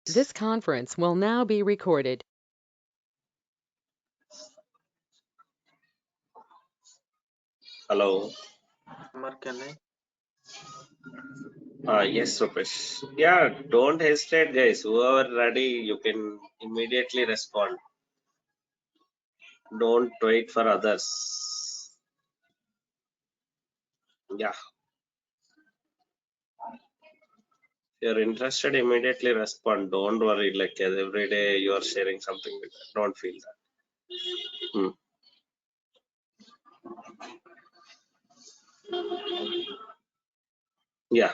This conference will now be recorded. Hello. Can Yes, Rupesh. Yeah, don't hesitate, guys. Whoever ready, you can immediately respond. Don't wait for others. Yeah, if you're interested, immediately respond. Don't worry, like every day you are sharing something with that. Don't feel that. Hmm. Yeah,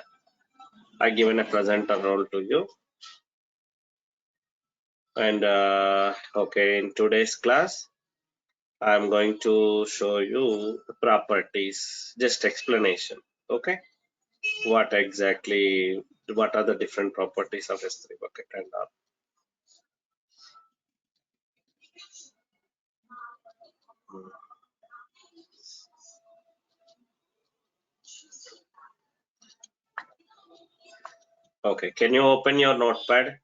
I given a presenter role to you. And okay, in today's class, I'm going to show you the properties, just explanation. Okay. What exactly, what are the different properties of S3 bucket and all. Okay, can you open your notepad?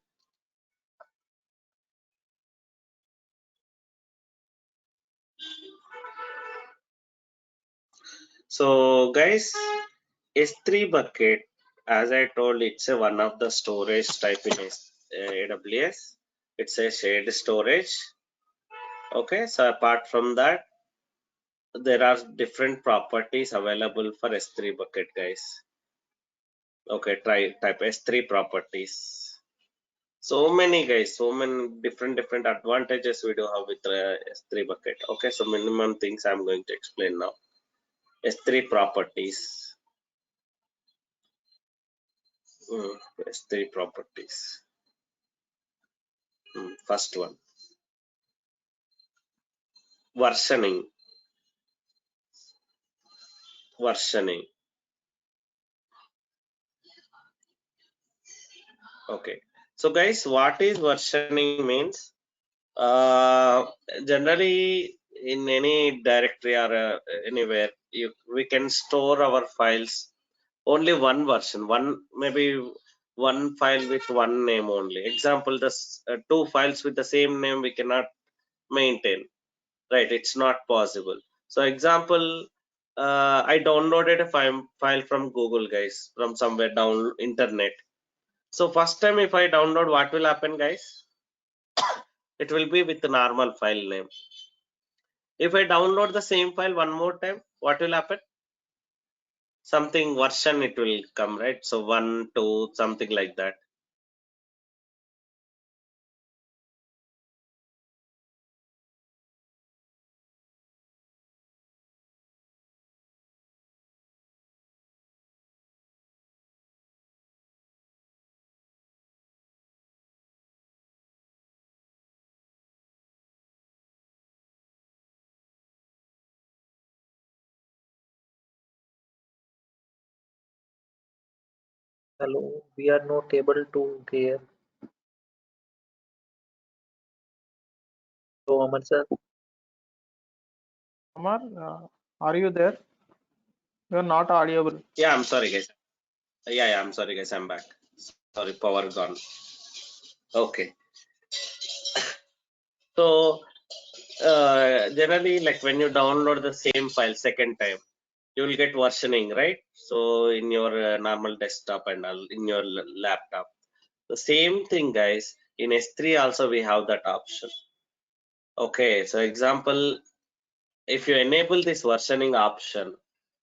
So guys, S3 bucket, as I told, it's a one of the storage type in AWS. It's a shared storage. Okay, so apart from that, there are different properties available for S3 bucket, guys. Okay, try type S3 properties. So many, guys, so many different advantages we do have with S3 bucket. Okay, so minimum things I'm going to explain now. S3 properties. S3 properties. First one, versioning. Versioning. Okay. So guys, what is versioning means? Uh, Generally, in any directory or anywhere, we can store our files only one version, one maybe one file with one name only. Example, this two files with the same name we cannot maintain, right? It's not possible. So example, I downloaded a file from Google, guys, from somewhere down internet. So first time if I download, what will happen, guys? It will be with the normal file name. If I download the same file one more time, what will happen? Something version it will come, right? So 1, 2, something like that. Hello, we are not able to hear. So, Aman sir, Amar, are you there? You are not audible. Yeah, I'm sorry, guys. Yeah, I'm sorry, guys. I'm back. Sorry, power gone. Okay. So generally, like when you download the same file second time, you will get versioning, right? So in your normal desktop and all, in your laptop. The same thing, guys. In S3 also we have that option. Okay, so example, if you enable this versioning option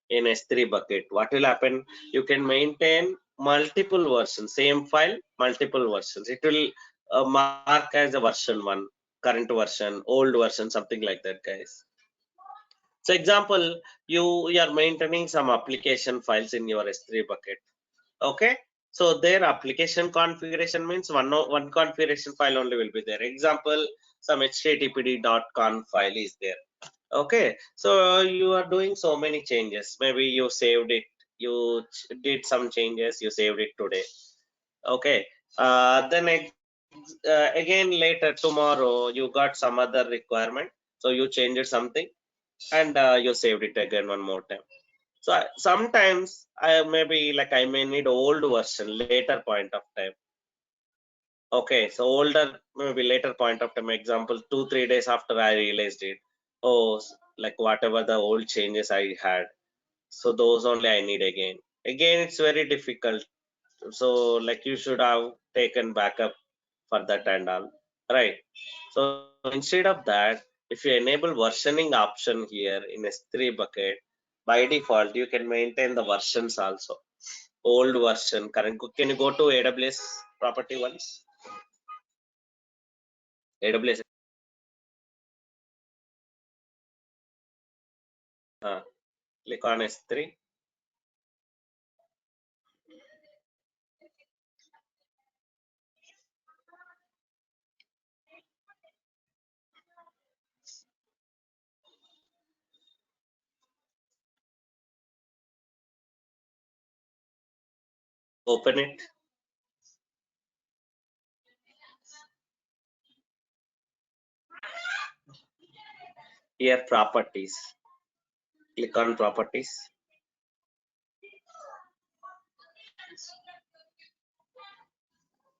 in S3 bucket, what will happen? You can maintain multiple versions, same file, multiple versions. It will mark as a version 1, current version, old version, something like that, guys. So example, you are maintaining some application files in your S3 bucket. Okay, so their application configuration means one configuration file only will be there. Example, some httpd.conf file is there. Okay, so you are doing so many changes. Maybe you saved it, you did some changes, you saved it today. Okay, then again later tomorrow you got some other requirement, so you changed something and you saved it again one more time. So sometimes I maybe like I may need old version later point of time. Okay, so older, maybe later point of time, example, 2-3 days after I realized it. Oh, like whatever the old changes I had, so those only I need again. Again, it's very difficult. So like you should have taken backup for that and all, right? So instead of that, if you enable versioning option here in S3 bucket, by default, you can maintain the versions also. Old version, current. Can you go to AWS property once? AWS. Click on S3. Open it. Here properties. Click on properties.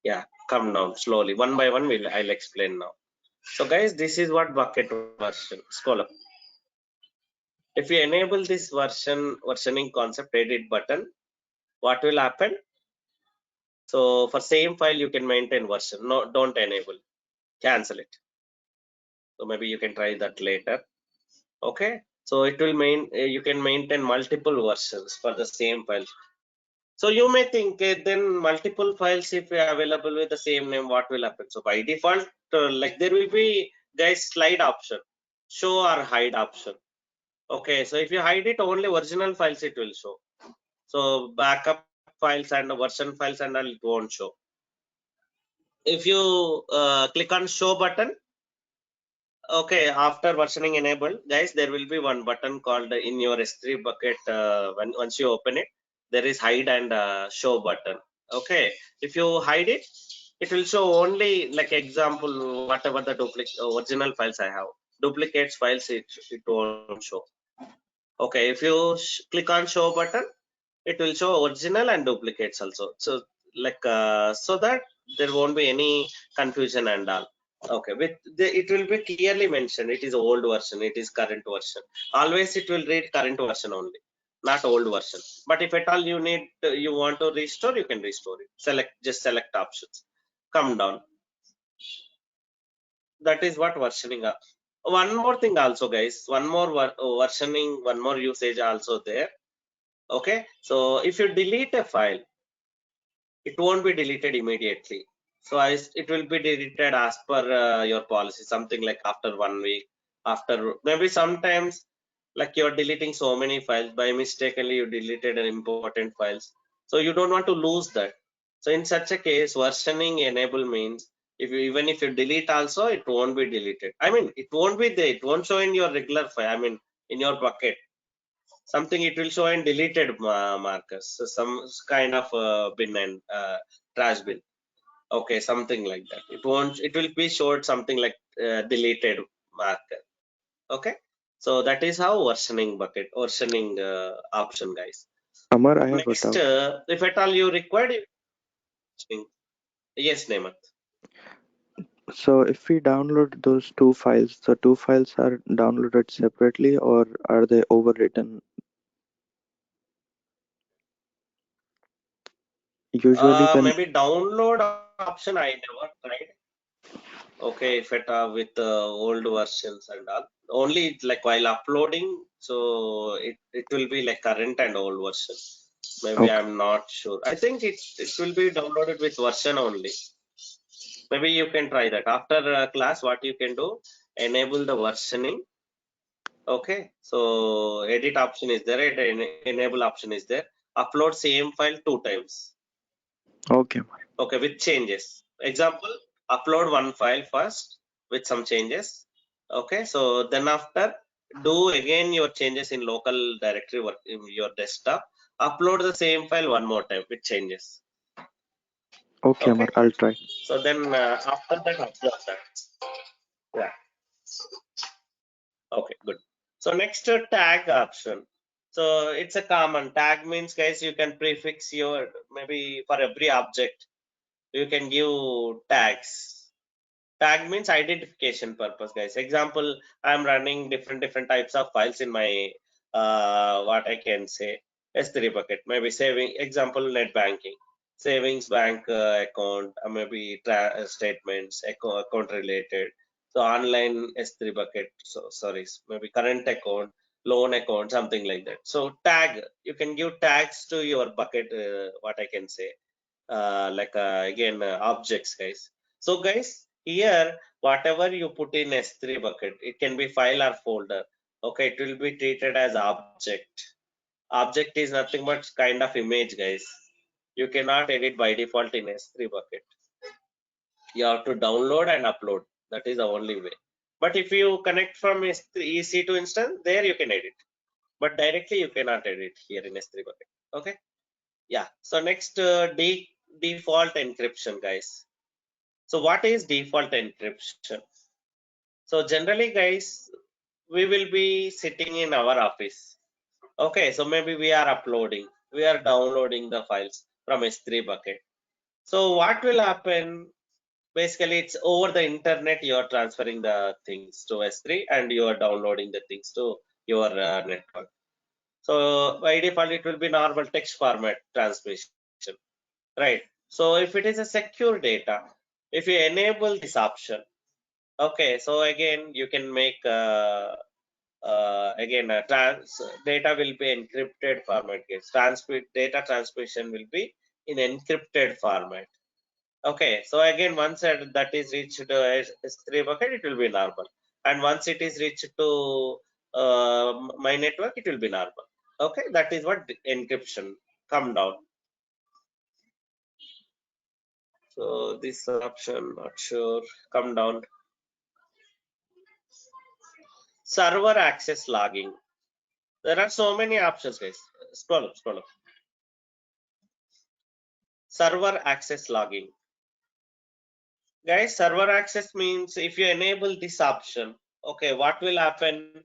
Yeah, come down slowly. One by one, I'll explain now. So guys, this is what bucket version. Scroll up. If you enable this versioning concept edit button, what will happen? So for same file, you can maintain version. No, don't enable. Cancel it. So maybe you can try that later. Okay. So it will you can maintain multiple versions for the same file. So you may think then multiple files if available with the same name, what will happen? So by default, like there will be guys slide option, show or hide option. Okay, so if you hide it, only original files it will show. So backup files and version files and all it won't show. If you click on show button, okay, after versioning enabled, guys, there will be one button called in your S3 bucket. Once you open it, there is hide and show button. Okay, if you hide it, it will show only like example whatever the duplicate original files I have. Duplicates files it won't show. Okay, if you click on show button, it will show original and duplicates also. So like so that there won't be any confusion and all. Okay, it will be clearly mentioned. It is old version. It is current version. Always it will read current version only, not old version. But if at all you need, you want to restore, you can restore it. Just select options. Come down. That is what versioning are. One more thing also, guys. One more versioning. One more usage also there. Okay. So if you delete a file, it won't be deleted immediately. So it will be deleted as per your policy, something like after 1 week, after maybe sometimes like you're deleting so many files by mistakenly you deleted an important files. So you don't want to lose that. So in such a case, versioning enable means even if you delete also, it won't be deleted. I mean, it won't be there. It won't show in your regular file. I mean, in your bucket something it will show in deleted markers, so some kind of bin and trash bin. Okay, something like that. It will be showed something like deleted marker. Okay, so that is how versioning option, guys. Amar, I have a Next, doubt. if at all you required, yes, Nemath. So if we download those two files, the two files are downloaded separately or are they overwritten? Usually when Maybe download option I never tried. Okay, if it with old versions and all, only like while uploading, so it will be like current and old version. Maybe okay. I'm not sure. I think it will be downloaded with version only. Maybe you can try that after class. What you can do, enable the versioning. Okay, so edit option is there, enable option is there, upload same file 2 times. Okay. Okay, with changes. Example, upload one file first with some changes. Okay, so then after do again your changes in local directory or in your desktop, upload the same file one more time with changes. Okay, Amar, Okay, I'll try. so then after that upload that. Yeah, okay, good. So next, tag option. So it's a common tag means, guys, you can prefix your maybe for every object. You can give tags. Tag means identification purpose, guys. Example, I'm running different types of files in my what I can say S3 bucket. Maybe saving, example, net banking, savings bank account, maybe statements, account related. So online S3 bucket. So sorry, maybe current account, loan account, something like that. So tag, you can give tags to your bucket. What I can say, again, objects, guys. So guys, here whatever you put in S3 bucket, it can be file or folder. Okay, it will be treated as object. Object is nothing but kind of image, guys. You cannot edit by default in S3 bucket. You have to download and upload. That is the only way. But if you connect from S3 EC2 instance, there you can edit. But directly you cannot edit here in S3 bucket. Okay. Yeah. So next, default encryption, guys. So what is default encryption? So generally, guys, we will be sitting in our office. Okay, so maybe we are uploading, we are downloading the files from S3 bucket. So what will happen? Basically, it's over the internet. You are transferring the things to S3 and you are downloading the things to your network. So by default, it will be normal text format transmission, right? So if it is a secure data, if you enable this option, okay, so again you can make again data will be encrypted format. Data transmission will be in encrypted format. Okay, so again once that is reached S3 bucket, it will be normal, and once it is reached to my network, it will be normal. Okay, that is what encryption come down. So this option, not sure, come down. Server access logging. There are so many options, guys. Scroll up, scroll up. Server access logging. Guys, server access means if you enable this option, okay, what will happen?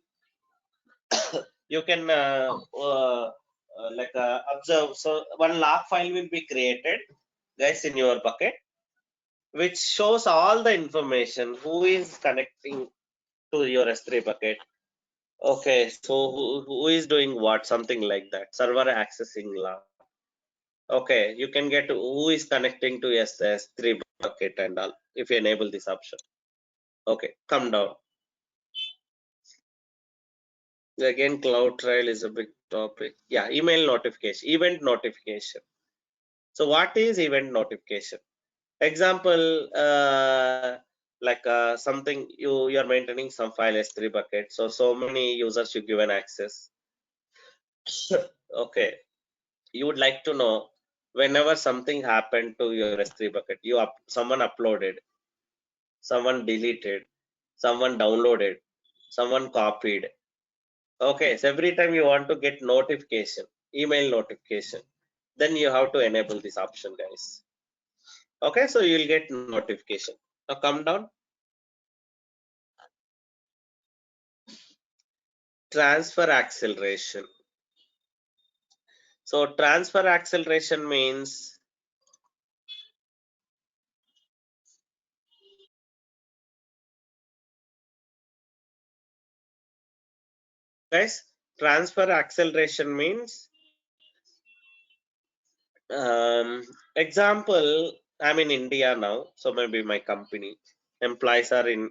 You can observe. So one log file will be created, guys, in your bucket, which shows all the information who is connecting to your S3 bucket. Okay, so who is doing what, something like that. Server accessing log. Okay, you can get who is connecting to S3 bucket and all if you enable this option. Okay, come down. Again, CloudTrail is a big topic. Yeah, email notification, event notification. So what is event notification? Example, something you're maintaining some file S3 bucket. So many users you given access. Okay, you would like to know whenever something happened to your S3 bucket, someone uploaded, someone deleted, someone downloaded, someone copied. Okay, so every time you want to get notification, email notification, then you have to enable this option, guys. Okay, so you'll get notification. Now come down. Transfer acceleration. So transfer acceleration means guys, transfer acceleration means example, I'm in India now, so maybe my company employees are in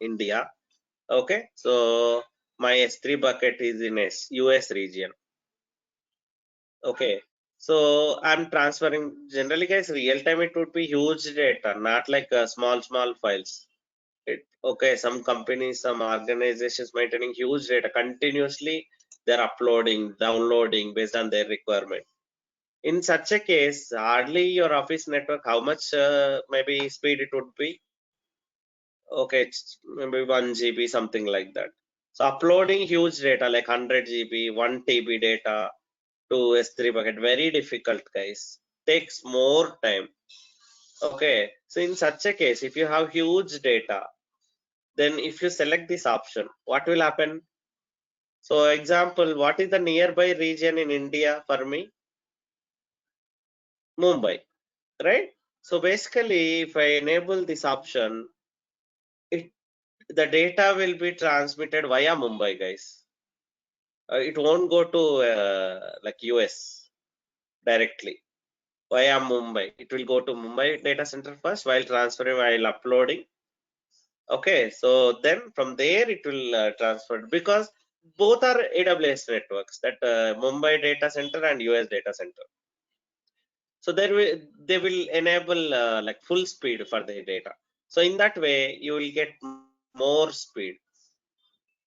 India. Okay, so my S3 bucket is in US region. Okay, so I'm transferring. Generally, guys, real time it would be huge data, not like small files. Okay, some companies, some organizations maintaining huge data continuously. They're uploading, downloading based on their requirement. In such a case, hardly your office network, how much maybe speed it would be? Okay, it's maybe 1 GB, something like that. So uploading huge data like 100 GB, 1 TB data to S3 bucket, very difficult, guys. Takes more time. Okay, so in such a case, if you have huge data, then if you select this option, what will happen? So example, what is the nearby region in India for me? Mumbai, right? So basically, if I enable this option, the data will be transmitted via Mumbai, guys. It won't go to like US directly via Mumbai. It will go to Mumbai data center first while transferring, while uploading. Okay, so then from there it will transfer, because both are AWS networks, that Mumbai data center and US data center. So they will enable like full speed for the data. So in that way you will get more speed.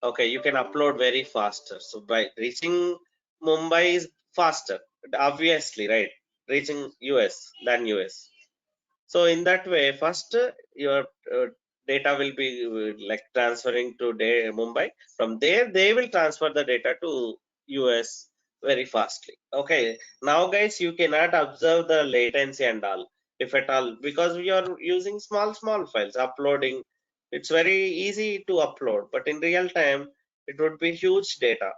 Okay, you can upload very faster. So by reaching Mumbai is faster, obviously, right? Reaching US than US. So in that way, first your data will be like transferring to Mumbai. From there, they will transfer the data to US very fastly. Okay, now guys, you cannot observe the latency and all, if at all, because we are using small files uploading. It's very easy to upload, but in real time, it would be huge data.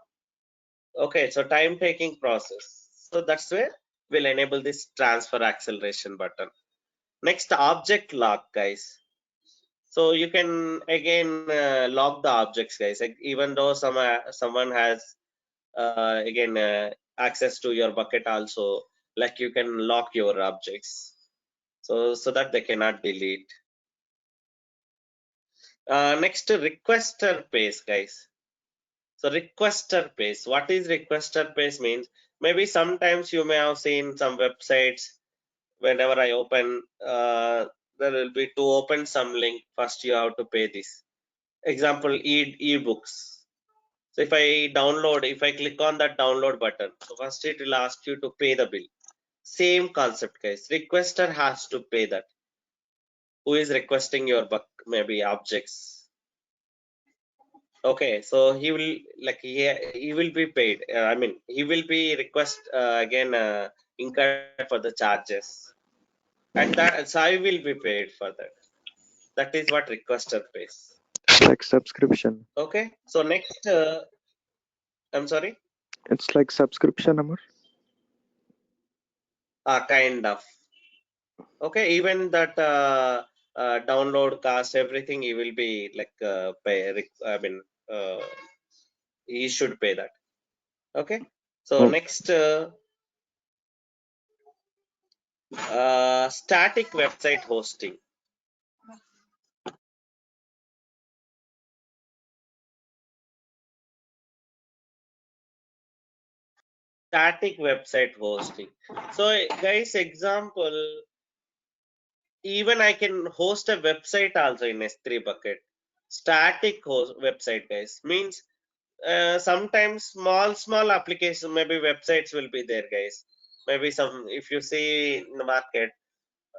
Okay, so time taking process. So that's where we'll enable this transfer acceleration button. Next, object lock, guys. So you can again lock the objects, guys. Like, even though someone has again access to your bucket also, like you can lock your objects, so that they cannot delete. Next, requester pace, guys. So requester pace. What is requester pace means? Maybe sometimes you may have seen some websites. Whenever I open, there will be to open some link. First, you have to pay this. Example, ebooks. So if I click on that download button, so first it will ask you to pay the bill. Same concept, guys. Requester has to pay that. Who is requesting your maybe objects? Okay, so he will he will be paid. I mean, he will be again incurred for the charges, and that so I will be paid for that. That is what requester pays. It's like subscription. Okay, so next, I'm sorry. It's like subscription, Amar. Kind of. Okay, even that download cost, everything, he will be like pay. I mean, he should pay that. Okay. So Oh, next, static website hosting. Static website hosting. So guys, example, even I can host a website also in S3 bucket. Static website, guys, means sometimes small applications, maybe websites will be there, guys. Maybe some, if you see in the market,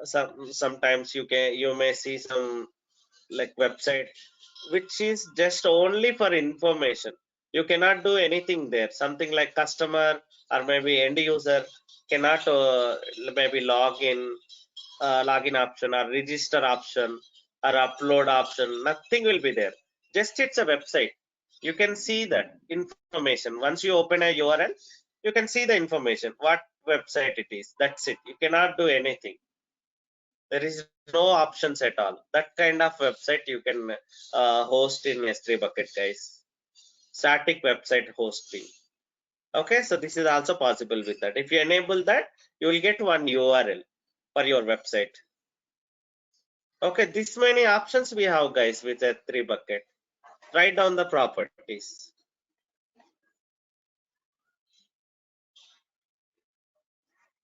sometimes you may see some like website which is just only for information. You cannot do anything there. Something like customer or maybe end user cannot maybe login option or register option or upload option. Nothing will be there. Just it's a website. You can see that information. Once you open a URL, you can see the information, what website it is. That's it. You cannot do anything. There is no options at all. That kind of website you can host in S3 bucket, guys. Static website hosting. Okay, so this is also possible with that. If you enable that, you will get one URL for your website. Okay, this many options we have, guys, with S3 bucket. Write down the properties.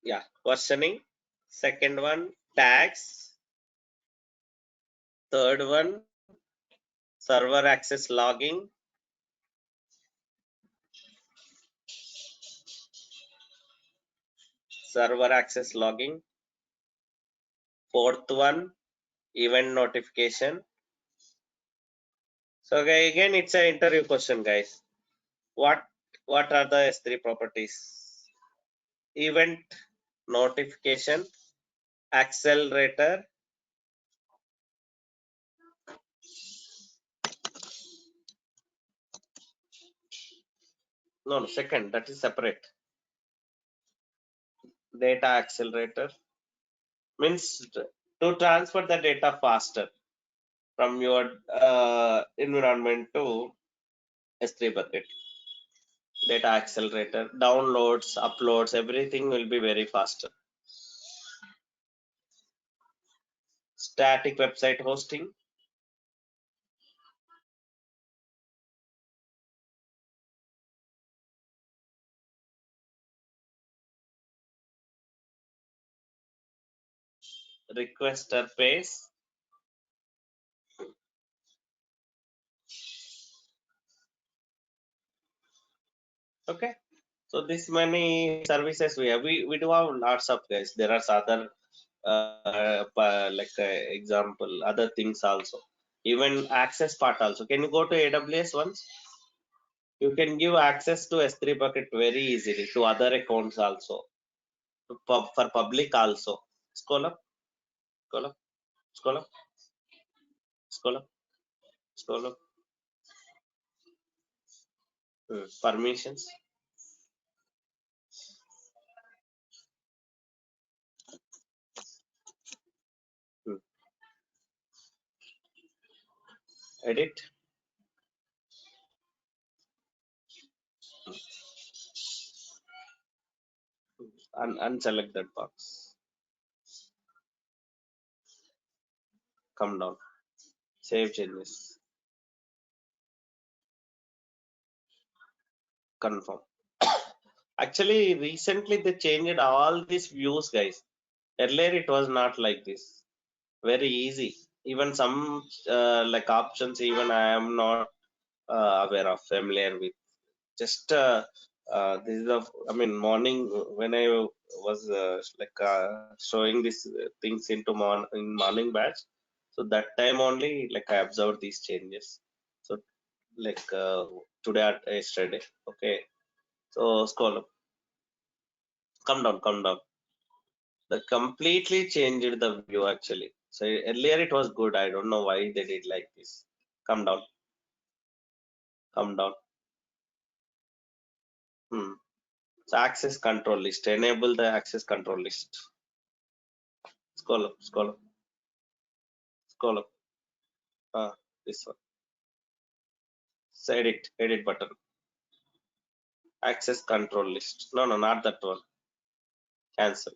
Yeah, versioning. Second one, tags. Third one, server access logging. Server access logging. Fourth one, event notification. So again, it's an interview question, guys. What are the S3 properties? Event notification, accelerator, no, second, that is separate. Data accelerator, means to transfer the data faster from your environment to S3 bucket. Data accelerator, downloads, uploads, everything will be very faster. Static website hosting. Requester pays. Okay. So this many services we have. We do have lots of guys. There are other example, other things also. Even access part also. Can you go to AWS once? You can give access to S3 bucket very easily to other accounts also. For public also. Scroll up, scroll up, scroll up, scroll up, scroll up. Permissions. Edit. Unselect that box. Come down. Save changes. Confirm. Actually, recently they changed all these views, guys. Earlier it was not like this. Very easy. Even some like options, even I am not aware of, familiar with. Just this is the, I mean, morning when I was showing these things into in morning batch. So that time only, like I observed these changes. So like today or yesterday. Okay. So scroll up. Come down, come down. That completely changed the view actually. So earlier it was good. I don't know why they did like this. Come down, come down. So access control list. Enable the access control list. Scroll up, scroll up, scroll up. This one. So edit button. Access control list. No, no, not that one. Cancel.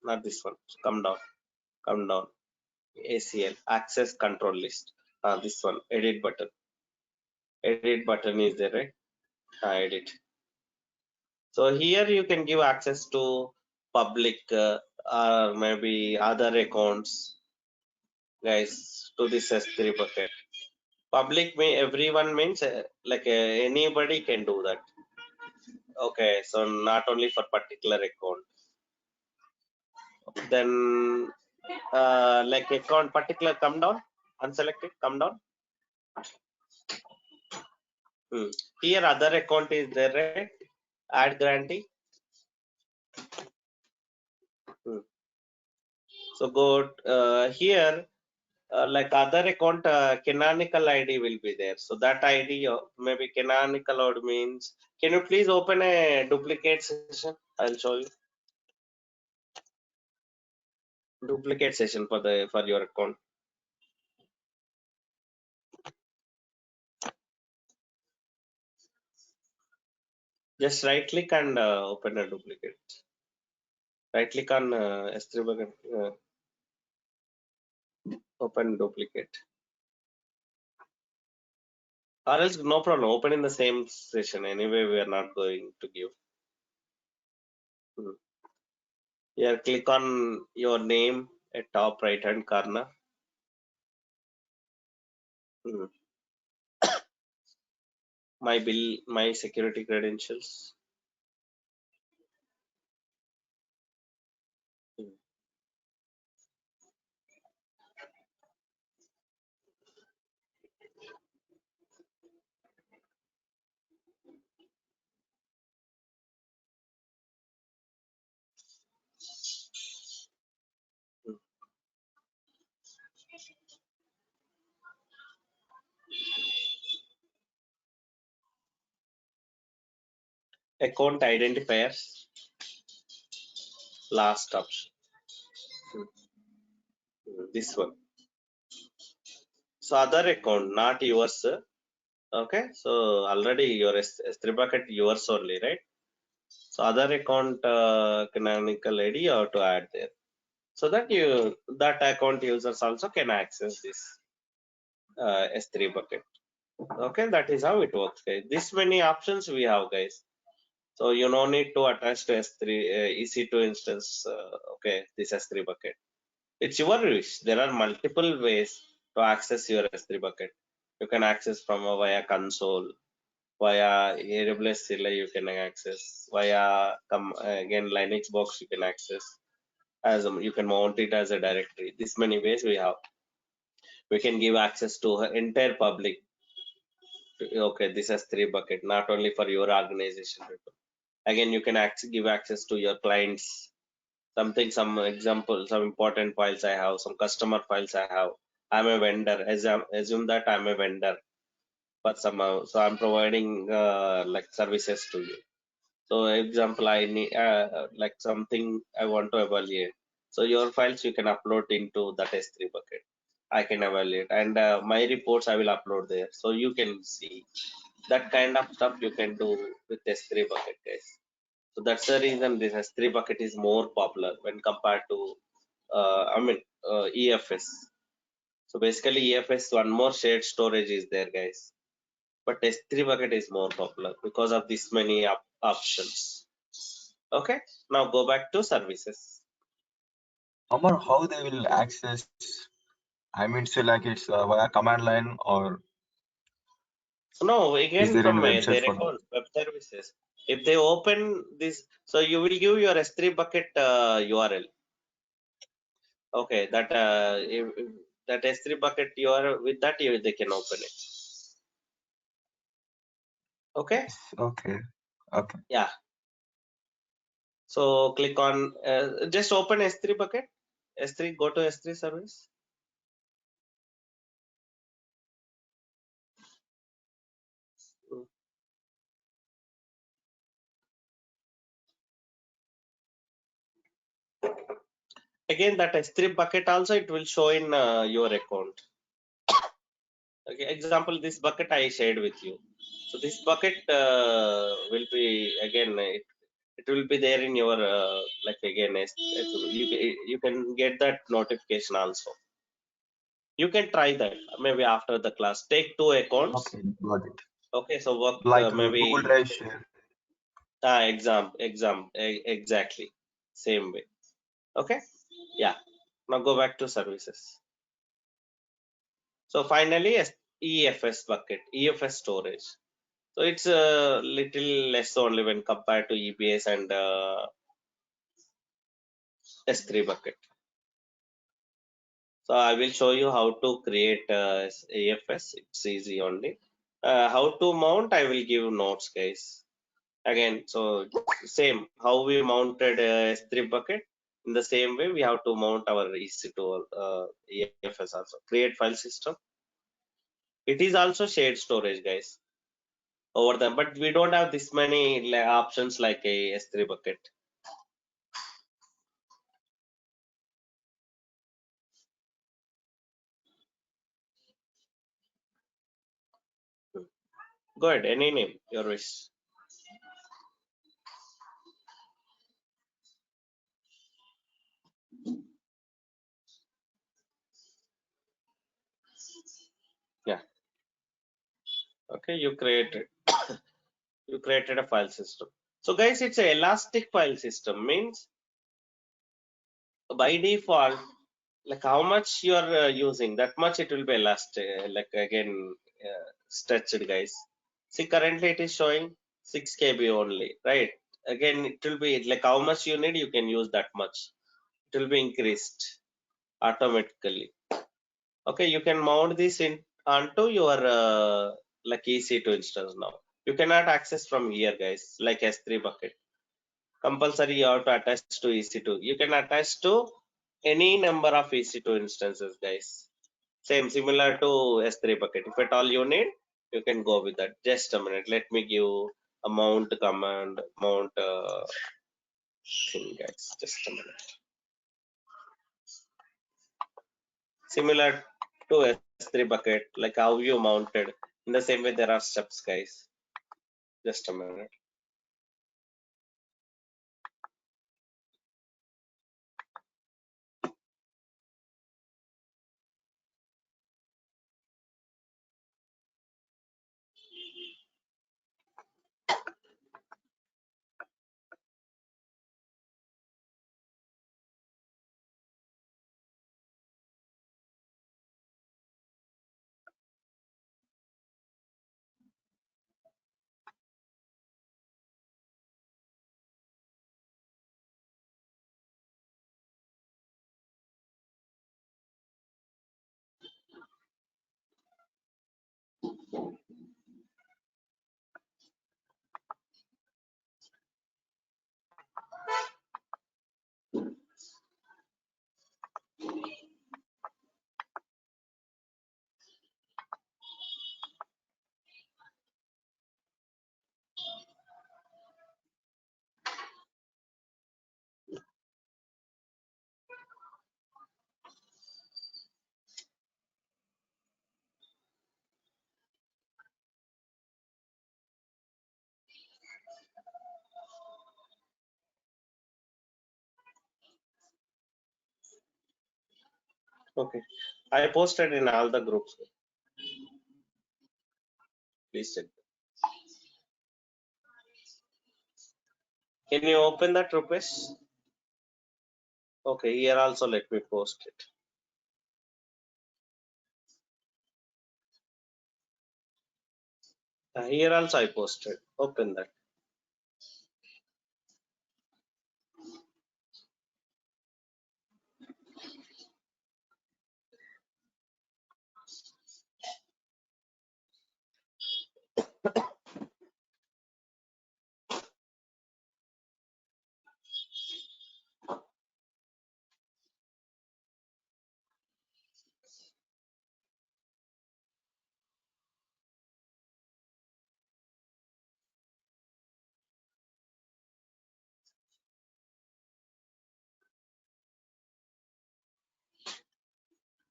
Not this one. Come down, come down. ACL. Access control list. This one. Edit button. Edit button is there, right? Edit. So here you can give access to public or maybe other accounts, guys, to this S3 bucket. Public may everyone means anybody can do that. Okay, so not only for particular account. Then like account particular, come down, unselected, come down. Here other account is there, right? Add grantee. So go here. Like other account, canonical ID will be there. So that ID, maybe canonical ID means. Can you please open a duplicate session? I'll show you duplicate session for your account. Just right click and open a duplicate. Right click on S3 bucket, open duplicate. Or else no problem, open in the same session. Anyway, we are not going to give. Here, click on your name at top right hand corner. My bill, my security credentials. account identifiers, last option, this one. So other account, not yours. Okay, so already your S3 bucket yours only, right? So other account canonical ID you have to add there, so that that account users also can access this S3 bucket. Okay, that is how it works, guys. This many options we have, guys. So you no need to attach to S3 EC2 instance. Okay, this S3 bucket. It's your wish. There are multiple ways to access your S3 bucket. You can access from via console, via AWS CLI you can access, via again Linux box you can access, as you can mount it as a directory. This many ways we have. We can give access to entire public. Okay, this has S3 bucket, not only for your organization people. Again, you can give access to your clients, some example, some important files I have, some customer files I have. I'm a vendor. Assume that I'm a vendor for some, so I'm providing like services to you. So example, I need like something I want to evaluate. So your files you can upload into that S3 bucket. I can evaluate, and my reports I will upload there. So you can see that kind of stuff you can do with S3 bucket, guys. So that's the reason this S3 bucket is more popular when compared to EFS. So basically EFS, one more shared storage is there, guys. But S3 bucket is more popular because of this many options. Okay, now go back to services. Amar, how they will access? I mean, say like it's via command line, or So no, is again there from any website their for that? account, web services. If they open this, so you will give your S3 bucket URL. Okay, that if that S3 bucket URL, with that they can open it. Okay. Okay. Okay. Yeah. So click on just open S3 bucket. S3, go to S3 service. Again, that S3 bucket also it will show in your account. Okay, example, this bucket I shared with you. So this bucket will be again it will be there in your like again you can get that notification also. You can try that maybe after the class. Take 2 accounts. Okay, got it. Okay, so work Like maybe Google Drive share. exactly same way. Okay, yeah. Now go back to services. So finally EFS bucket, EFS storage. So it's a little less only when compared to EBS and S3 bucket. So I will show you how to create EFS. It's easy only. How to mount, I will give notes, guys. Again, so same how we mounted S3 bucket, in the same way we have to mount our EC2 EFS also. Create file system. It is also shared storage, guys, over them, but we don't have this many options like a S3 bucket. Go ahead, any name, your wish. Yeah. Okay, you created you created a file system. So guys, it's a elastic file system, means by default, like how much you are using, that much it will be elastic, like again stretched, guys. See, currently it is showing 6 KB only, right? Again, it will be like how much you need, you can use that much. It will be increased automatically. Okay, you can mount this in onto your like EC2 instance. Now you cannot access from here, guys, like S3 bucket. Compulsory you have to attach to EC2. You can attach to any number of EC2 instances, guys. Same, similar to S3 bucket. If at all you need, you can go with that. Just a minute, let me give a mount command, mount thing, guys. Just a minute. Similar to S3 bucket, like how you mounted. In the same way, there are steps, guys. Just a minute. Okay. I posted in all the groups. Please check. Can you open that request? Okay, here also let me post it. Here also I posted. Open that.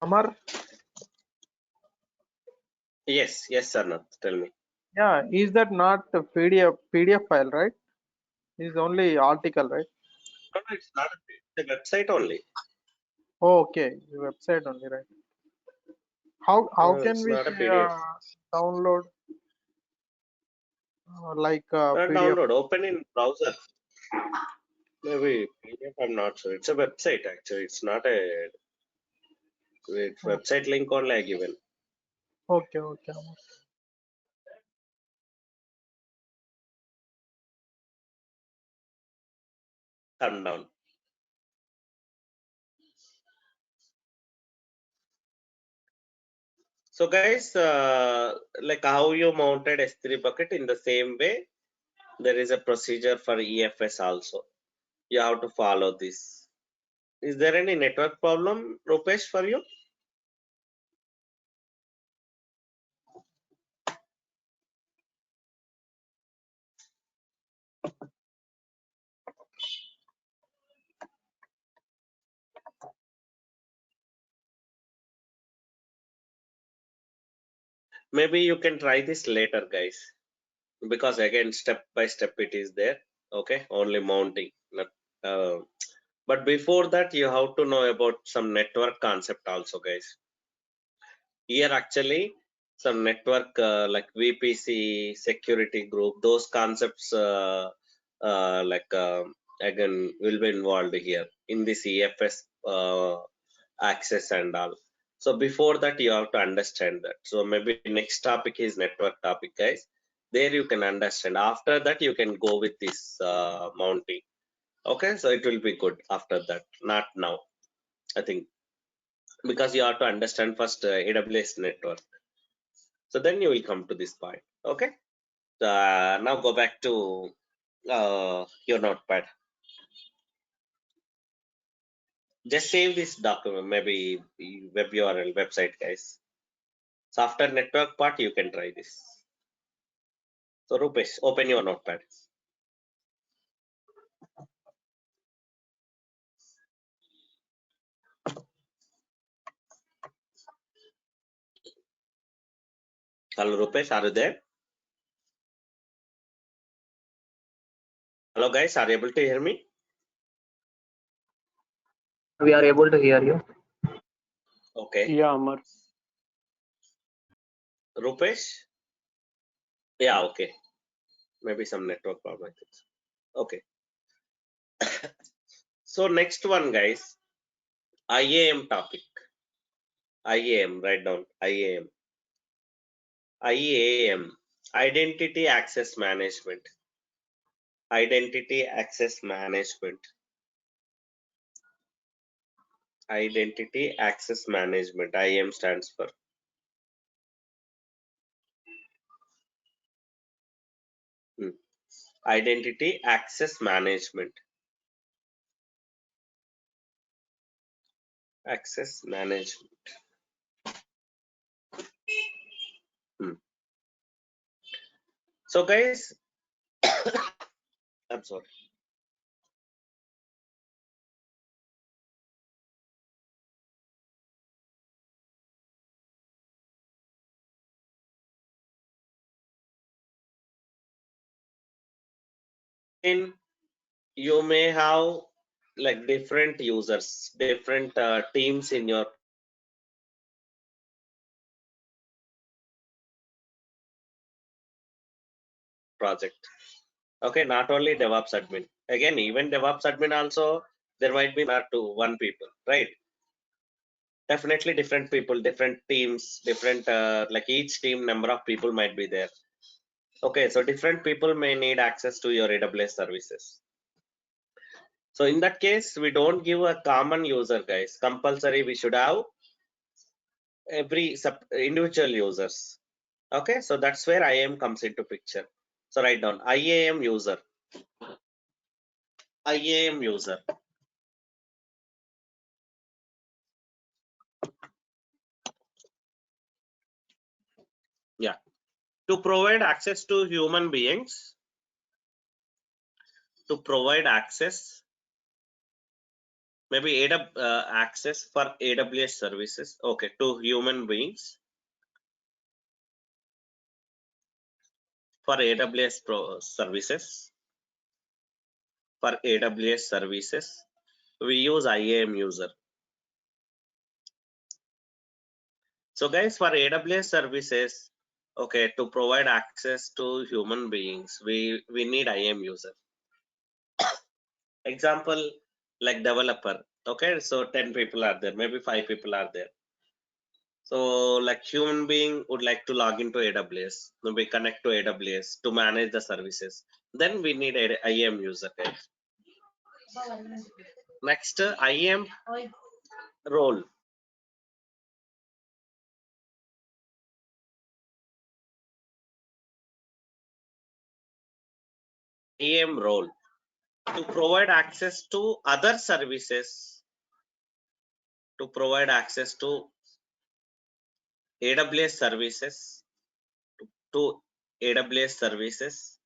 Amar, Yes, yes, Arnath, tell me. yeah, is that not a PDF file, right? It's only article, right? No, no, it's not the website only. Oh, okay, the website only, right? How No, can it's we not a PDF. download like PDF? Download, open in browser. Maybe PDF, I'm not sure. It's a website actually. It's not a website link only I given. Okay, okay. Amar. Come down. So guys, like how you mounted S3 bucket, in the same way, there is a procedure for EFS also. You have to follow this. Is there any network problem, Rupesh, for you? Maybe you can try this later, guys, because again, step by step it is there. Okay, only mounting. Uh, but before that, you have to know about some network concept also, guys. Here actually some network like VPC, security group, those concepts again will be involved here in this EFS access and all. So before that you have to understand that. So maybe next topic is network topic, guys. There you can understand. After that you can go with this mounting. Okay, so it will be good after that, not now, I think, because you have to understand first AWS network. So then you will come to this point. Okay. Now go back to your notepad. Just save this document, maybe web URL website, guys. So after network part, you can try this. So Rupesh, open your notepad. Hello Rupesh, are you there? Hello guys, are you able to hear me? We are able to hear you. Okay. Yeah, Amar. Rupesh? Yeah, okay. Maybe some network problem. I think so. Okay. So next one, guys. IAM topic. IAM, write down IAM. IAM, Identity Access Management. Identity Access Management. Identity Access Management. IAM stands for. Identity Access Management. Access Management. So guys, I'm sorry. You may have like different users, different teams in your project. Okay, not only DevOps admin. Again, even DevOps admin also, there might be one people, right? Definitely different people, different teams, different like each team number of people might be there. Okay, so different people may need access to your AWS services. So in that case, we don't give a common user, guys. Compulsory, we should have every individual users. Okay, so that's where IAM comes into picture. So write down IAM user. IAM user. Yeah. To provide access to human beings. To provide access. Maybe access for AWS services. Okay, to human beings. For AWS services. For AWS services. We use IAM user. So guys, for AWS services, okay, to provide access to human beings, we need IAM user. Example, like developer. Okay, so 10 people are there, maybe 5 people are there. So like human being would like to log into AWS, maybe connect to AWS to manage the services. Then we need a IAM user, guys. Next, IAM role. IAM role. To provide access to other services. To provide access to AWS services. To AWS services.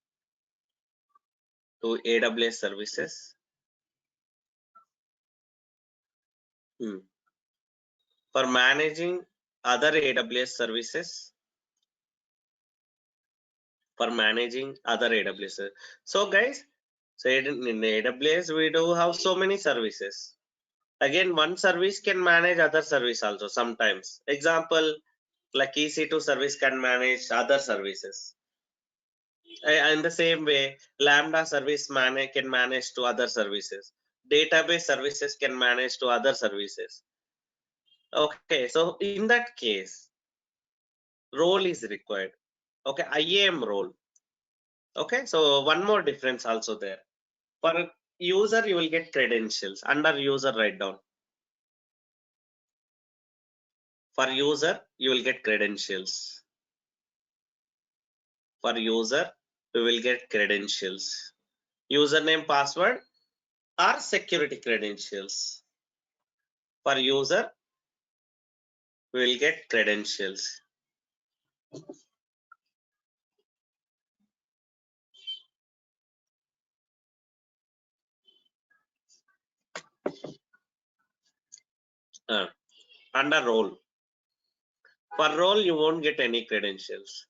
To AWS services. For managing other AWS services. For managing other AWS. So guys, so in AWS we do have so many services. Again, one service can manage other service also sometimes. Example, like EC2 service can manage other services. In the same way, Lambda service can manage to other services. Database services can manage to other services. Okay, so in that case, role is required. Okay, IAM role. Okay, so one more difference also there. For user, you will get credentials. Under user, write down. For user, you will get credentials. For user, you will get credentials. Username, password, or security credentials. For user, we will get credentials. Under role. For role, you won't get any credentials.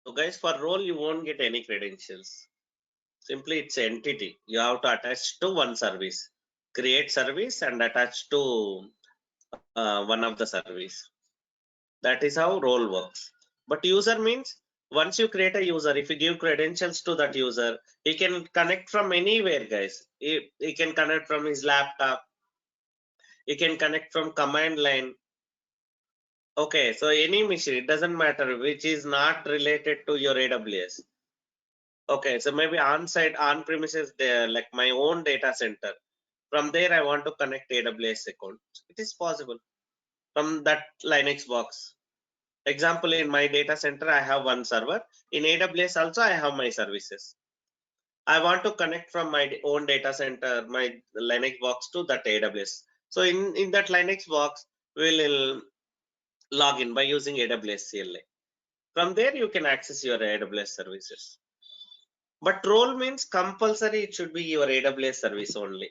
So guys, for role, you won't get any credentials. Simply it's entity. You have to attach to one service. Create service and attach to one of the service. That is how role works. But user means once you create a user, if you give credentials to that user, he can connect from anywhere, guys. He can connect from his laptop. He can connect from command line. Okay, so any machine, it doesn't matter which is not related to your AWS. Okay, so maybe on-site, on-premises, there, like my own data center. From there, I want to connect AWS account. It is possible from that Linux box. Example, in my data center, I have one server. In AWS also, I have my services. I want to connect from my own data center, my Linux box to that AWS. So in that Linux box, we'll log in by using AWS CLI. From there, you can access your AWS services. But role means compulsory, it should be your AWS service only.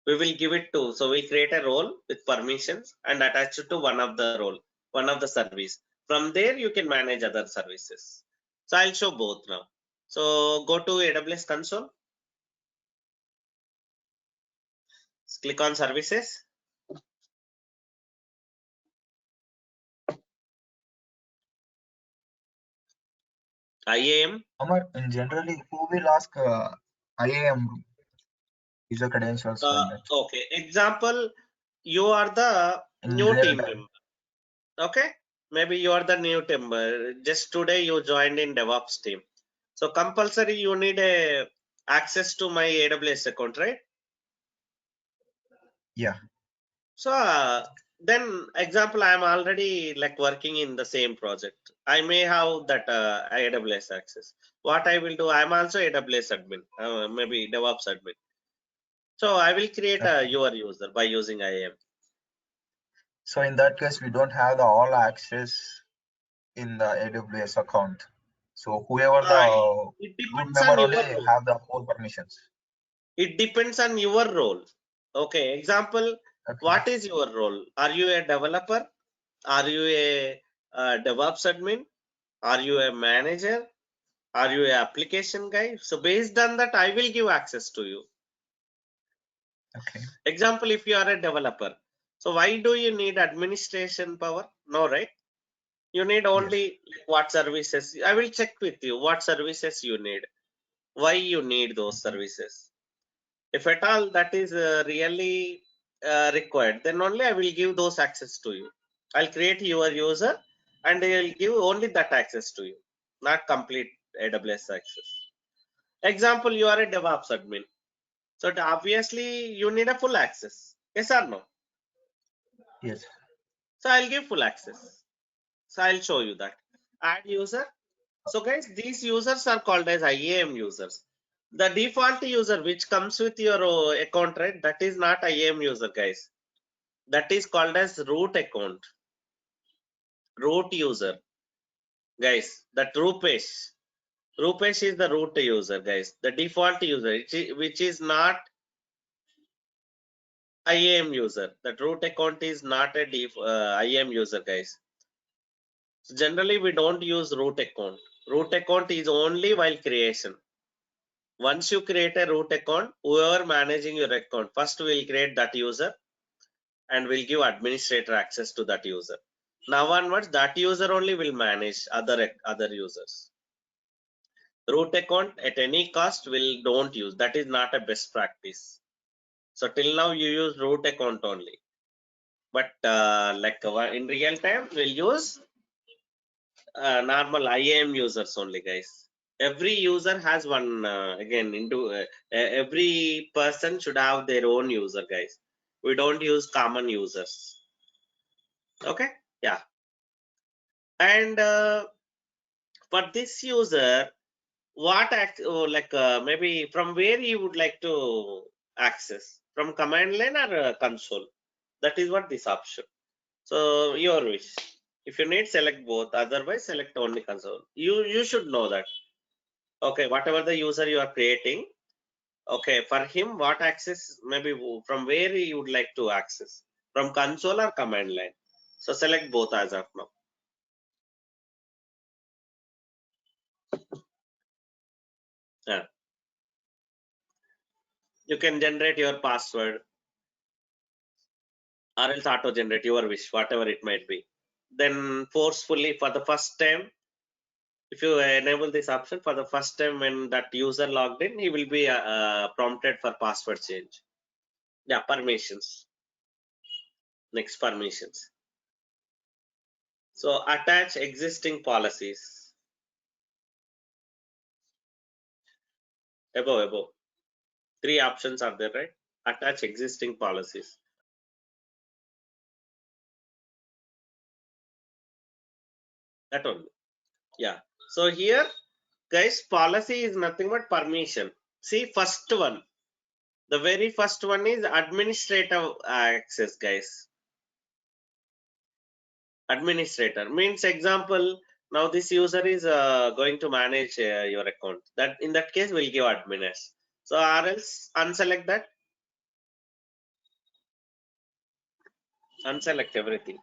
We will give it to, so we create a role with permissions and attach it to one of the role, one of the service. From there, you can manage other services. So I'll show both now. So go to AWS console. Click on services. IAM. Amar, in generally, who will ask IAM user credentials like that Okay. Example, you are the in new real team time? member. Okay. Maybe you are the new team member. Just today you joined in DevOps team. So compulsory you need a access to my AWS account, right? Yeah. So then example, I'm already like working in the same project. I may have that AWS access. What I will do, I'm also AWS admin, maybe DevOps admin. So I will create a your user by using IAM. So in that case, we don't have the all access in the AWS account. So whoever the It root depends member on your only role. have the whole permissions. It depends on your role. Okay. Example, Okay. what is your role? Are you a developer? Are you a DevOps admin? Are you a manager? Are you an application guy? So based on that, I will give access to you. Okay. Example, if you are a developer, so why do you need administration power? No, right? You need only what services. I will check with you what services you need. Why you need those services. If at all that is really required, then only I will give those access to you. I'll create your user and I will give only that access to you, not complete AWS access. Example, you are a DevOps admin. So obviously you need a full access. Yes or no? Yes. So I'll give full access. So I'll show you that. Add user. So guys, these users are called as IAM users. The default user which comes with your account, right? That is not IAM user, guys. That is called as root account. Root user. Guys, that Rupesh. Rupesh is the root user, guys. The default user, which is not IAM user. That root account is not a IAM user, guys. So generally, we don't use root account. Root account is only while creation. Once you create a root account, whoever managing your account, first we'll create that user and we'll give administrator access to that user. Now onwards, that user only will manage other users. Root account at any cost will don't use. That is not a best practice. So till now you use root account only. But like in real time, we'll use normal IAM users only, guys. Every user has one again into every person should have their own user, guys. We don't use common users. Okay, yeah. And for this user, what maybe from where you would like to access, from command line or console? That is what this option. So your wish. If you need, select both. Otherwise, select only console. You should know that. Okay, whatever the user you are creating, okay, for him, what access, maybe from where he would like to access, from console or command line. So select both as of now. Yeah. You can generate your password or else auto generate, your wish, whatever it might be. Then forcefully for the first time, if you enable this option, for the first time when that user logged in, he will be prompted for password change. Yeah, permissions. Next, permissions. So attach existing policies. Above. 3 options are there, right? Attach existing policies. That only. Yeah. So here, guys, policy is nothing but permission. See, first one. The very first one is administrative access, guys. Administrator means, example, now this user is going to manage your account. That in that case, we'll give adminers. So or else unselect that. Unselect everything.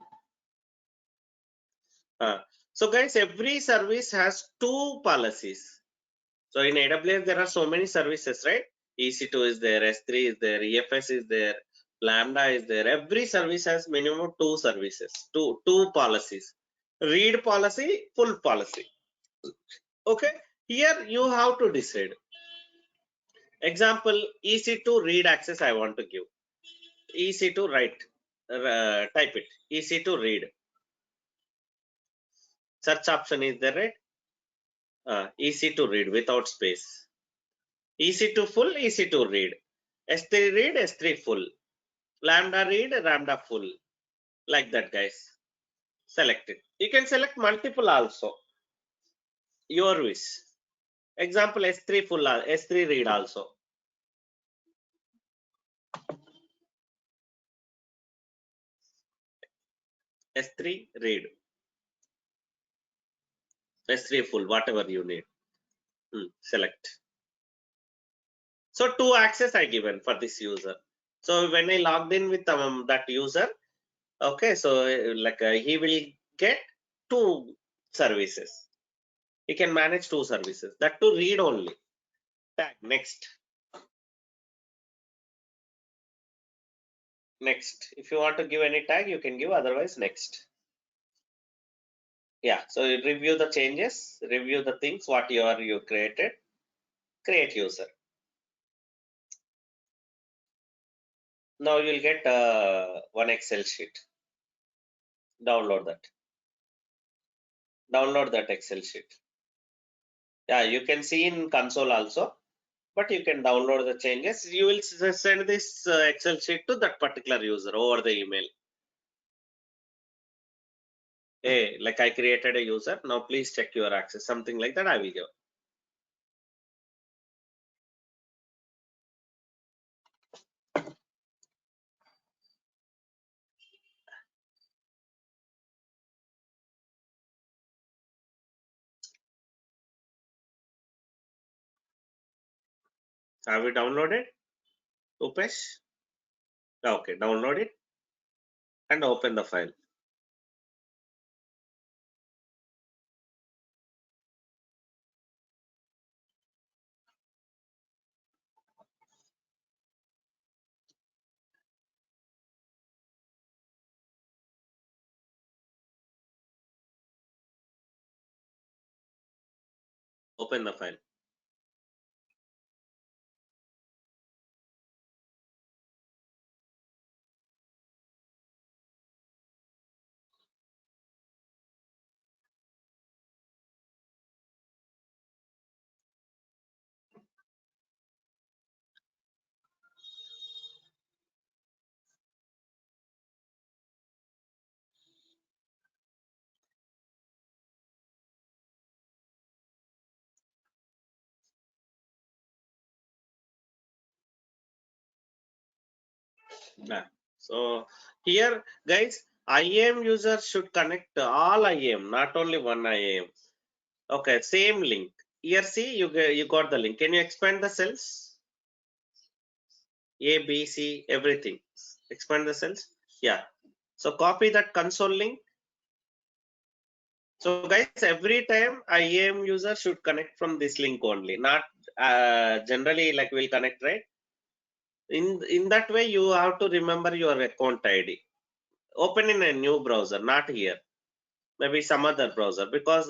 So guys, every service has 2 policies. So in AWS, there are so many services, right? EC2 is there, S3 is there, EFS is there, Lambda is there. Every service has minimum 2 services, two policies. Read policy, full policy. Okay, here you have to decide. Example, EC2 read access I want to give. EC2 write, type it. EC2 read. Search option is there, right? EC2 read without space. EC2 full, EC2 read. S3 read, S3 full. Lambda read, Lambda full. Like that, guys. Select it. You can select multiple also. Your wish. Example, S3 full, S3 read also. S3 read. S3 full, whatever you need. Select. So 2 access I given for this user. So when I logged in with that user, okay, so he will get 2 services. He can manage 2 services. That to read only. Tag next. Next. If you want to give any tag, you can give, otherwise next. Yeah, so you review the changes, review the things what you created, create user. Now you'll get one Excel sheet. Download that. Download that Excel sheet. Yeah, you can see in console also, but you can download the changes. You will send this Excel sheet to that particular user over the email. Hey, like I created a user, now please check your access, something like that I will give. Have we downloaded? Upesh? Okay, download it and open the file. Open the file. So here, guys, IAM user should connect all IAM, not only one IAM. Okay, same link. Here, see, you got the link. Can you expand the cells? A, B, C, everything. Expand the cells. Yeah. So copy that console link. So guys, every time IAM user should connect from this link only, not generally like we'll connect, right? In that way, you have to remember your account ID. Open in a new browser, not here. Maybe some other browser, because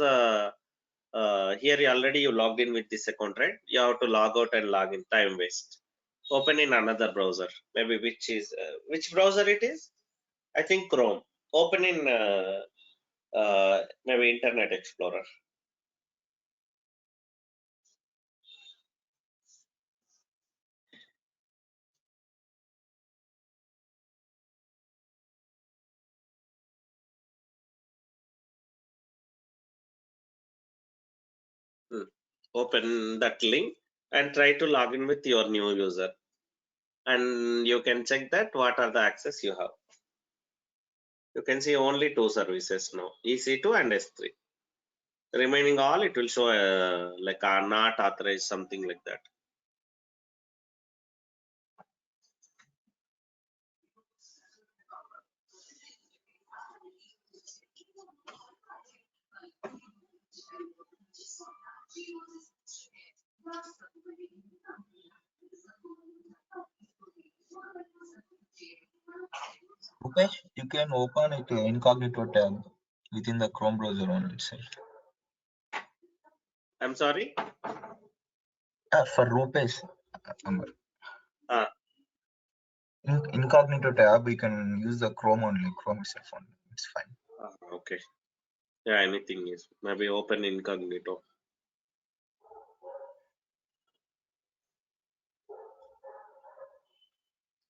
here you logged in with this account, right? You have to log out and log in, time waste. Open in another browser, maybe which browser it is? I think Chrome. Open in maybe Internet Explorer. Open that link and try to log in with your new user, and you can check that what are the access you have. You can see only 2 services now, EC2 and S3. Remaining all, it will show like are not authorized, something like that. Rupesh, you can open it to incognito tab within the Chrome browser on itself. I'm sorry. For Rupesh, Ah. incognito tab, we can use the Chrome only, Chrome itself only. It's fine. Okay. Yeah, anything is maybe open incognito.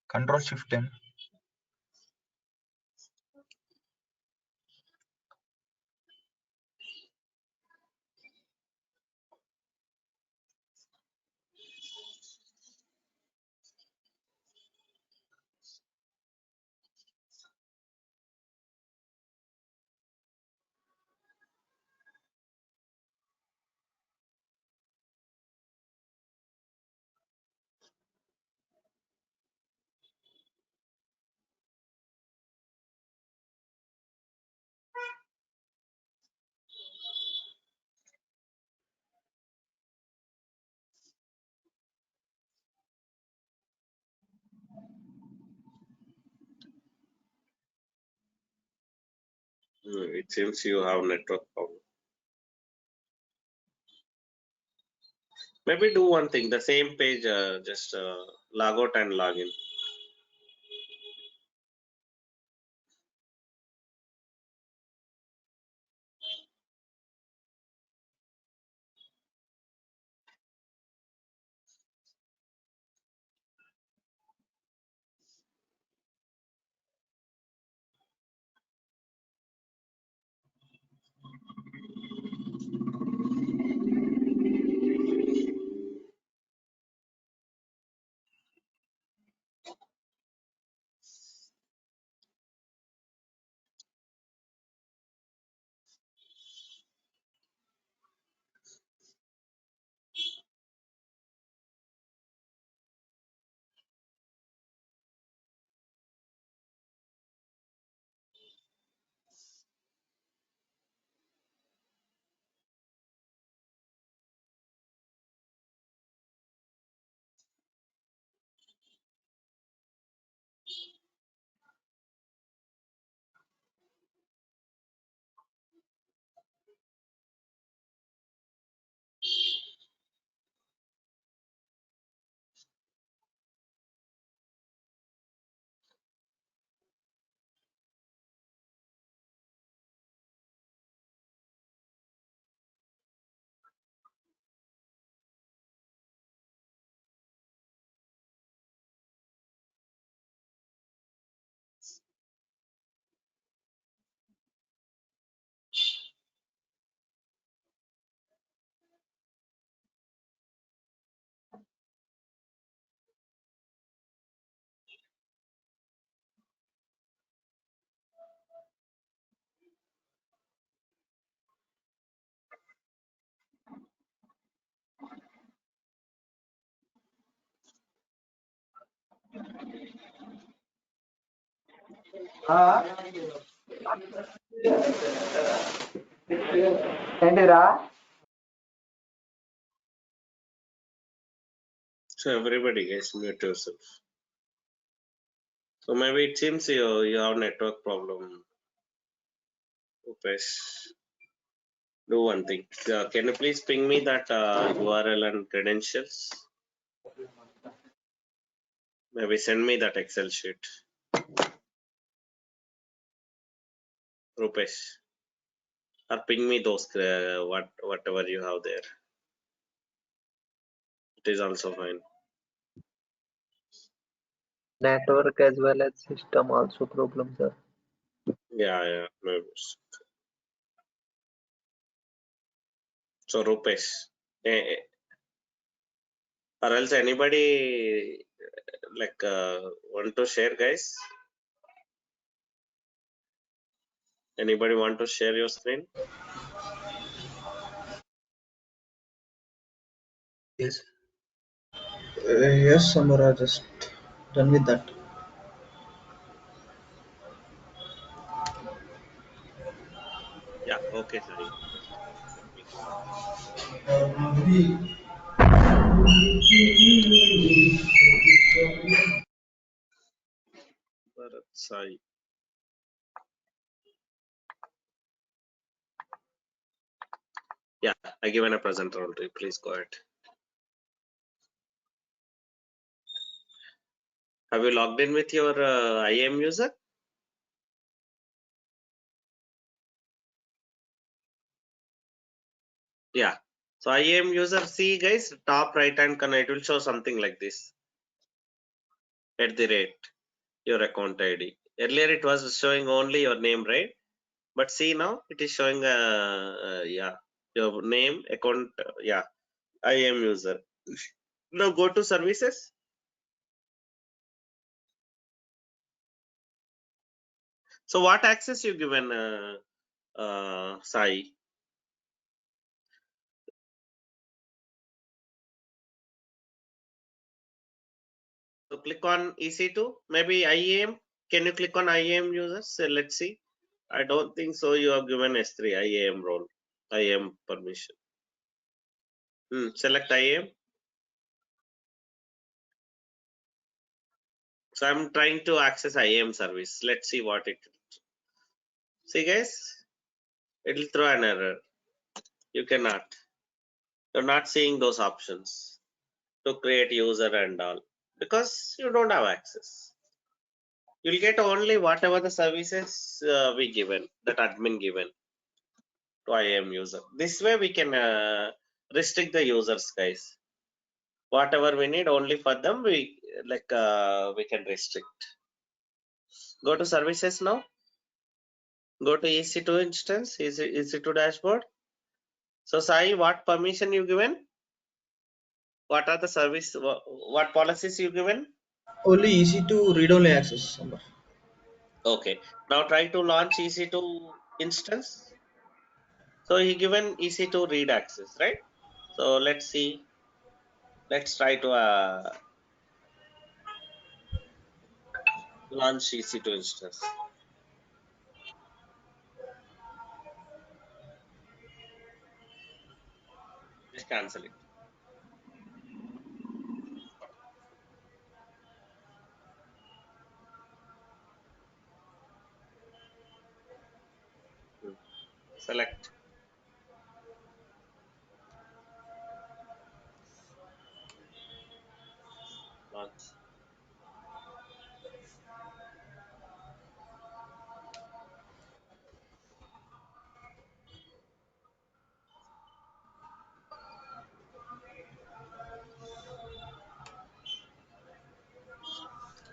Control Shift 10. It seems you have network problem. Maybe do one thing, the same page, just log out and log in. ఏంటిరా So everybody guys mute yourself. So maybe it seems you have network problem. Upesh, do one thing. Can you please ping me that URL and credentials? Maybe send me that Excel sheet. Rupesh, or ping me those whatever you have there. It is also fine. network as well as system also problem, sir. Yeah, maybe. So Rupesh, or else anybody like want to share, guys? Anybody want to share your screen? Yes. Yes, Samara, just done with that. Yeah, okay, sorry. Bharat Sai. Yeah, I given a presenter already. Please go ahead. Have you logged in with your IAM user? Yeah. So IAM user, see guys, top right hand corner, it will show something like this. @ your account ID. Earlier it was showing only your name, right? But see now it is showing yeah, your name, account, yeah, IAM user. Now go to services. So what access you given, Sai? So click on EC2, maybe IAM. Can you click on IAM users? So let's see. I don't think so. You have given S3 IAM role, IAM permission. Select IAM. So I'm trying to access IAM service. Let's see what it. See guys, it will throw an error. You cannot. You're not seeing those options to create user and all because you don't have access. You'll get only whatever the services we given, that admin given to IAM user. This way we can restrict the users, guys. Whatever we need only for them, we can restrict. Go to services now. Go to EC2 instance, EC2 dashboard. So Sai, what permission you given? What are the service? What policies you given? Only easy to read only access, Samara. Okay. Now try to launch EC2 instance. So he given EC2 read access, right? So let's see. Let's try to launch EC2 instance. Just cancel it. Select. Launch.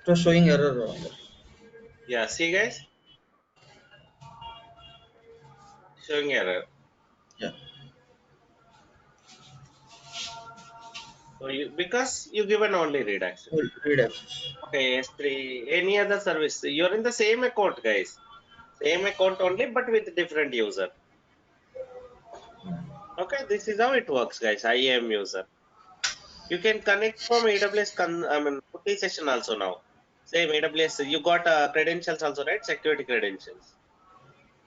It was showing error. Yeah, see guys, showing error. Yeah. So because you given only read access. Read access. Okay, S3, any other service. You're in the same account, guys. Same account only, but with different user. Okay, this is how it works, guys. IAM user. You can connect from AWS Putty session also now. Same AWS. You got credentials also, right? Security credentials.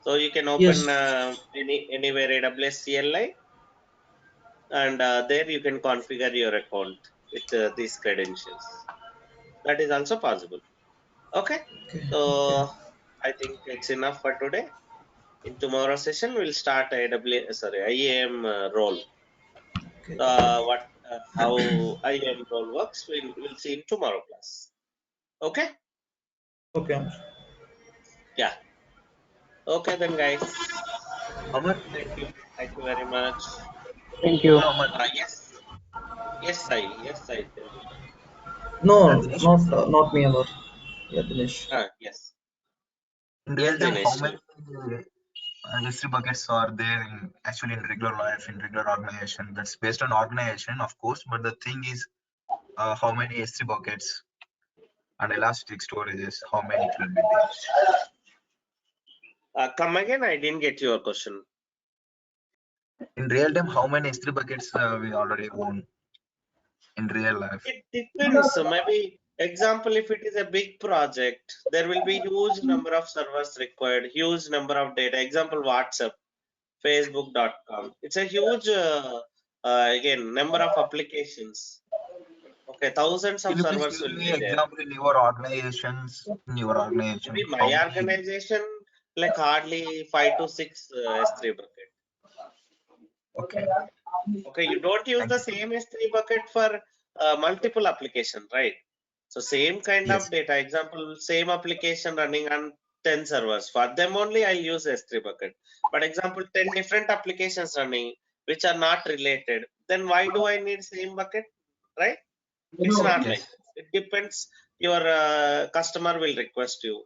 So you can Yes. open anywhere AWS CLI, and there you can configure your account with these credentials. That is also possible. Okay. Okay. So I think it's enough for today. In tomorrow's session, we'll start IAM role. Okay. How IAM role works, we'll see in tomorrow class. Okay. Okay. Amar. Yeah. Okay then, guys. Amar, Thank you very much. Thank you. no, Amar. Yes, I tell me. No, Dinesh, not me, Amar. Yeah, Dinesh. Yes. in Yes, real time, how Dinesh. many S3 buckets are there actually in regular life, in regular organization? That's based on organization, of course, but the thing is, how many S3 buckets and elastic storages, how many it will be there? Come again. I didn't get your question. In real time, how many S3 buckets we already own in real life? It depends. So maybe example, if it is a big project, there will be huge number of servers required, huge number of data. Example, WhatsApp, Facebook.com. It's a huge again number of applications. Okay, thousands Can of you please servers give will me be there. example in your organizations? In your organization, Maybe how my many? organization, like hardly 5 to 6 S3 bucket. Okay. Okay, you don't use Thank the you. same S3 bucket for multiple application, right? So same kind Yes. of data. Example, same application running on 10 servers. For them only, I'll use S3 bucket. But example, 10 different applications running which are not related. Then why do I need same bucket, right? It's not like Yes. this. It depends. Your customer will request you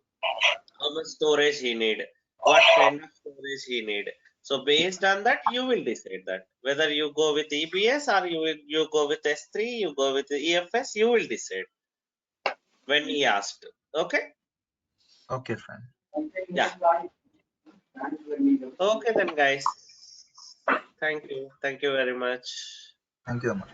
how much storage he need, what kind of storage he need. So based on that, you will decide that whether you go with EBS or you go with S3, you go with EFS, you will decide when he asked. Okay. Okay, fine. Yeah. Okay then, guys. Thank you very much. Thank you, Amar.